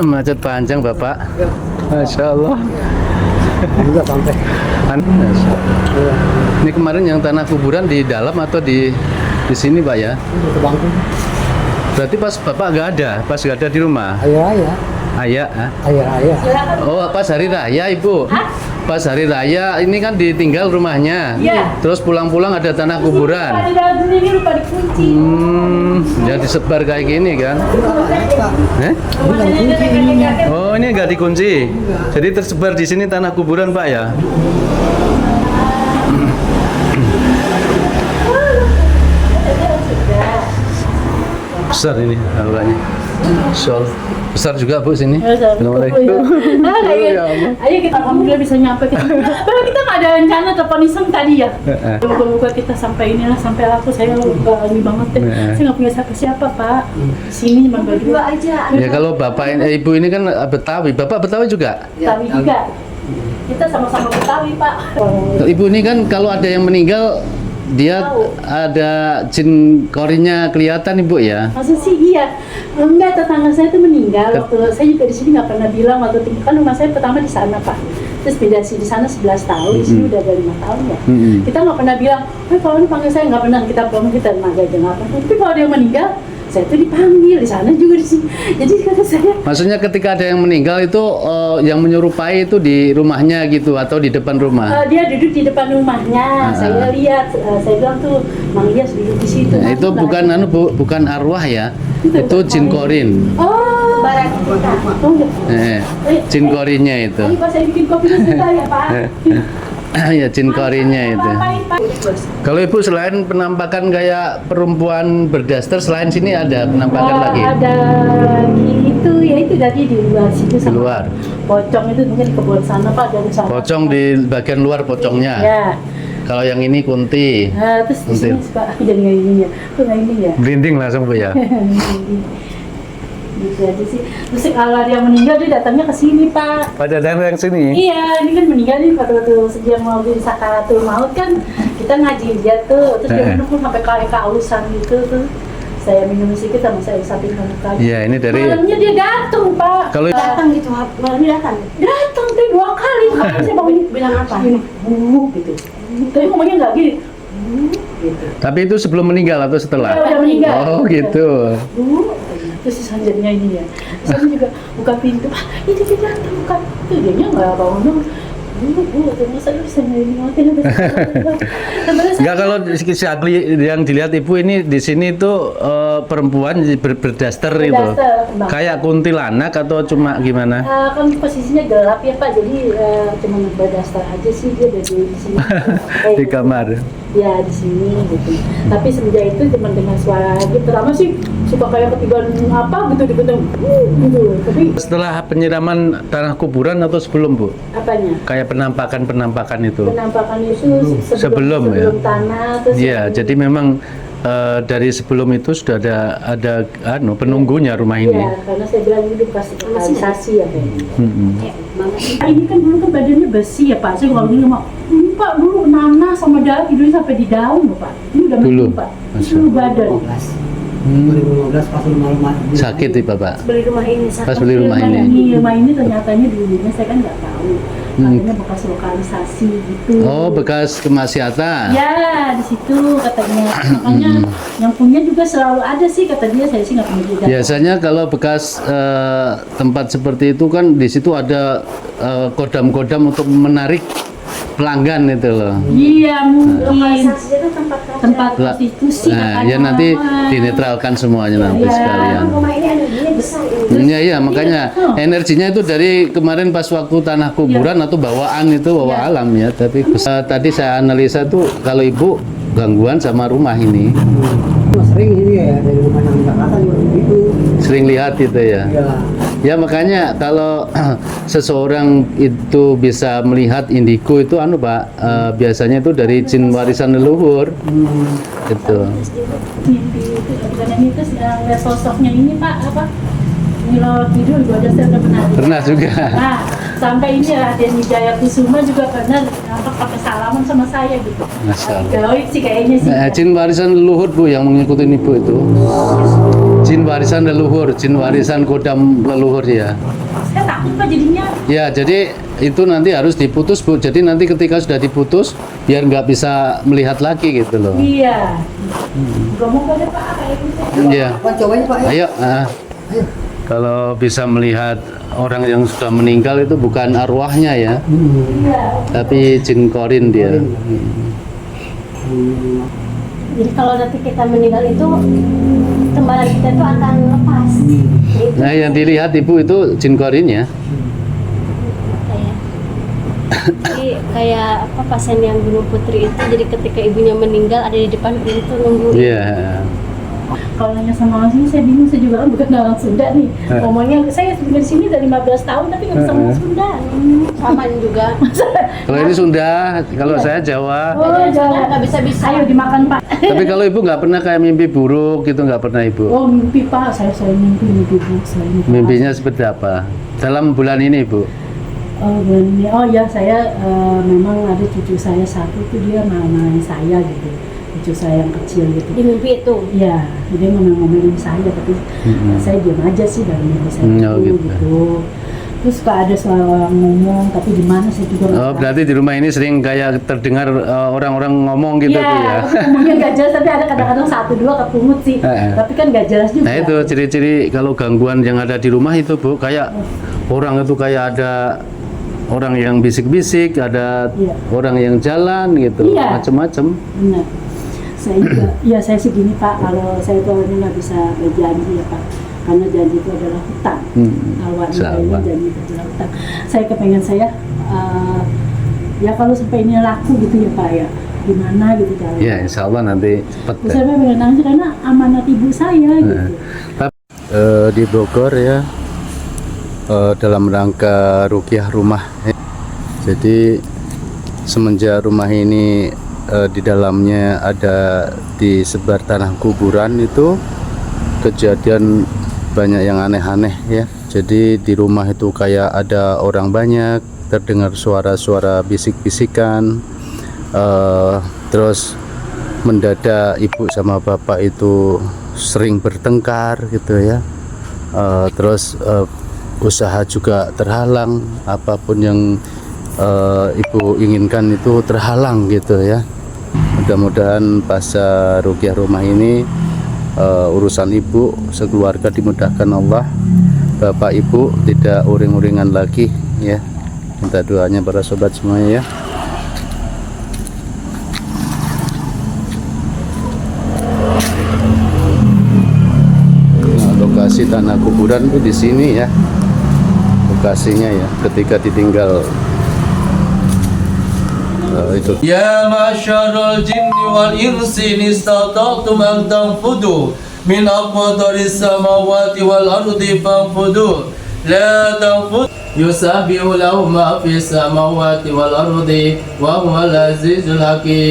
Macet panjang Bapak. Masya Allah. Juga sampai. Ini kemarin yang tanah kuburan di dalam atau di sini Pak ya? Ke bangku. Berarti pas Bapak nggak ada, pas nggak ada di rumah? Ayah. Ayah? Ayah. Oh, pas hari raya Ibu? Pas hari raya ini kan ditinggal rumahnya. Iya. Terus pulang-pulang ada tanah kuburan. Lupa di dalam sendiri, lupa dikunci. Ya disebar kayak gini kan? Eh? Oh, ini nggak dikunci. Jadi tersebar di sini tanah kuburan Pak ya? Besar ini auranya. Sol. Besar juga Bu sini. Assalamualaikum. Ayo kita alhamdulillah bisa nyampe ke sini. Padahal kita nggak ada rencana telepon iseng tadi ya. Moga-moga kita sampai inilah, sampai aku saya ini banget deh. Saya nggak punya siapa-siapa Pak. Sini cuma berdua aja. Ya kalau Bapak Ibu ini kan Betawi. Bapak Betawi juga? Betawi juga. Kita sama-sama Betawi Pak. Ibu ini kan kalau ada yang meninggal dia ada jin korinya kelihatan Ibu ya? Maksud sih iya. Enggak, tetangga saya itu meninggal waktu saya juga di sini nggak pernah bilang waktu kan rumah saya pertama di sana Pak. Terus beda sih di sana 11 tahun, di sini udah ada 5 tahun ya. Kita nggak pernah bilang, kalau ini panggil saya nggak pernah, kita ngomong kita tenaga aja nggak pernah. Tapi kalau dia meninggal, saya tuh dipanggil di sana juga di sini. Jadi kata saya. Maksudnya ketika ada yang meninggal itu yang menyerupai itu di rumahnya gitu atau di depan rumah? Dia duduk di depan rumahnya. Saya lihat, saya bilang tuh, Mang Iyas duduk di situ. Nah, itu bukan bukan arwah ya? Itu jin korin. Oh, barang kita. Oh, Jin korinnya itu. Tadi pas saya bikin kopi sebentar ya Pak. Ya jin korinnya itu. Kalau Ibu selain penampakan kayak perempuan berdaster, selain sini ada penampakan lagi? Ada itu ya itu tadi di luar situ sama. Di luar. Pocong itu mungkin di kebun sana Pak, dari sana. Pocong di bagian luar pocongnya. Ya. Kalau yang ini kunti. Terus di sini Pak jadi nggak ini ya, tuh nggak ini ya. Merinding langsung Bu ya. Gitu aja sih. Terus kalau dia meninggal dia datangnya ke sini Pak. Pada datang yang sini? Iya, ini kan meninggal nih waktu dia mau di sakaratul maut kan kita ngaji dia tuh, terus dia minum sampai kayak kausan gitu tuh. Saya minum sedikit sama saya samping muka. Iya, ini dari malamnya dia datang Pak. Kalau datang gitu, malamnya datang. Datang tuh 2 kali. Makanya saya bangun bilang apa? Ini gitu. Tapi ngomongnya nggak gini. Gitu. Tapi itu sebelum meninggal atau setelah? Ya, udah meninggal. Oh gitu. Terus si sanjanya ini ya, saya juga buka pintu, ini dia datang buka pintu, dia nggak bangun. Terus saya bisa nyari matiin. Enggak, kalau yang dilihat Ibu ini di sini itu perempuan berdaster itu. Kayak kuntilanak atau cuma gimana? Kan posisinya gelap ya Pak, jadi cuma berdaster aja sih dia dari di sini. Di kamar. Ya di sini gitu. Tapi semenjak itu cuma dengar suara gitu. Pertama sih suka kayak ketiban apa gitu gitu. Tapi setelah penyiraman tanah kuburan atau sebelum Bu? Apanya? Kayak penampakan itu. Penampakan itu sebelum ya. Tanah terus. Iya, jadi memang dari sebelum itu sudah ada penunggunya rumah ini. Iya, karena saya bilang ini bekas lokalisasi ya kayaknya. Ini kan dulu kan badannya besi ya Pak. Saya kalau dulu mau, Pak dulu nanah sama daun hidupnya sampai di daun loh Pak. Ini udah dulu Pak. Dulu badan. 2015 pas rumah sakit nih Bapak. Beli rumah ini. Pas beli rumah ini. Rumah ini ternyatanya dulunya saya kan nggak tahu. Katanya bekas lokalisasi gitu. Oh, bekas kemaksiatan. Ya, di situ katanya. Makanya yang punya juga selalu ada sih kata dia. Saya sih nggak punya juga. Biasanya kalau bekas tempat seperti itu kan di situ ada kodam-kodam untuk menarik pelanggan itu loh. Iya mungkin. Tempat prostitusi. Nah, ya nanti dinetralkan semuanya nanti sekalian. Rumah ini energinya besar. Iya, makanya energinya itu dari kemarin pas waktu tanah kuburan atau bawaan itu bawa alam ya. Tapi tadi saya analisa tuh kalau Ibu gangguan sama rumah ini. Sering ini ya dari rumah yang Jakarta juga begitu. Sering lihat itu ya. Ya makanya kalau seseorang itu bisa melihat indigo itu Pak, biasanya itu dari jin warisan leluhur. Itu. Mimpi itu bukan itu lihat sosoknya ini Pak apa? Nilo Kidul juga saya udah pernah. Pernah juga. Nah, sampai ini Raden Wijaya Kusuma juga pernah pakai salaman sama saya gitu. Masya Allah. Gaib sih kayaknya sih. Jin warisan leluhur Bu yang mengikuti Ibu itu. Jin warisan leluhur, jin warisan kodam leluhur ya. Saya takut Pak jadinya. Ya, jadi itu nanti harus diputus Bu. Jadi nanti ketika sudah diputus, biar nggak bisa melihat lagi gitu loh. Iya. Gak mau ada Pak kayak gitu. Iya. Pak, cobain Pak ya. Ayo. Ayo. Kalau bisa melihat orang yang sudah meninggal itu bukan arwahnya ya, Iya. tapi jin korin dia. Jadi kalau nanti kita meninggal itu kembaran kita itu akan lepas. Itu Nah, yang dilihat Ibu itu jin korinnya. kayak jadi kayak apa pasien yang Gunung Putri itu, jadi ketika ibunya meninggal ada di depan pintu nunggu. Iya. Kalau nanya sama orang sini saya bingung, saya juga kan bukan orang Sunda nih. Ngomongnya saya tinggal di sini udah 15 tahun tapi nggak bisa ngomong Sunda. Aman juga. Kalau ini Sunda, kalau saya Jawa. Oh, jangan. Nggak bisa-bisa. Ayo dimakan Pak. Tapi kalau Ibu nggak pernah kayak mimpi buruk gitu, nggak pernah Ibu. Oh mimpi Pak, saya mimpi buruk, saya mimpi. Mimpinya seperti apa? Dalam bulan ini Ibu? Oh bulan ini, oh ya saya memang ada cucu saya satu tuh dia main saya gitu, cucu saya yang kecil gitu. Di mimpi itu. Iya, dia ngomongin saya tapi saya diam aja sih dari mimpi saya Oh, itu, gitu. gitu. Terus kalau ada suara orang ngomong tapi di mana saya juga nggak Oh, tahu. berarti di rumah ini sering kayak terdengar orang-orang ngomong gitu Iya, tuh ya. ngomongnya nggak jelas tapi ada kadang-kadang satu dua kepungut sih, tapi kan nggak jelas juga. Nah itu ciri-ciri kalau gangguan yang ada di rumah itu Bu, kayak orang itu kayak ada orang yang bisik-bisik, ada Iya. orang yang jalan gitu, Iya. macam-macam. Benar. Saya juga, ya saya sih gini Pak, kalau saya tuh orangnya nggak bisa berjanji ya Pak, karena janji itu adalah hutang. Awalnya Sama. janji itu adalah hutang. Saya kepengen saya, ya kalau sampai ini laku gitu ya Pak ya, gimana gitu caranya. Ya insya Allah nanti cepet Terus deh. saya pengen nangis karena amanat ibu saya gitu. Tapi di Bogor ya, dalam rangka ruqyah rumah. Jadi semenjak rumah ini di dalamnya ada disebar tanah kuburan, itu kejadian banyak yang aneh-aneh ya. Jadi di rumah itu kayak ada orang banyak, terdengar suara-suara bisik-bisikan, terus mendadak ibu sama bapak itu sering bertengkar gitu ya. Terus usaha juga terhalang, apapun yang ibu inginkan itu terhalang gitu ya. Mudah-mudahan pasca ruqyah rumah ini urusan ibu sekeluarga dimudahkan Allah, bapak ibu tidak uring-uringan lagi ya. Minta doanya para sobat semuanya ya. Nah, lokasi tanah kuburan itu di sini ya, lokasinya ya, ketika ditinggal itu. يا معشر الجن والإنس إن استطعتم أن تنفذوا من أقطار السماوات والأرض فانفذوا لا تنفذوا يسبح له ما في السماوات والأرض وهو العزيز الحكيم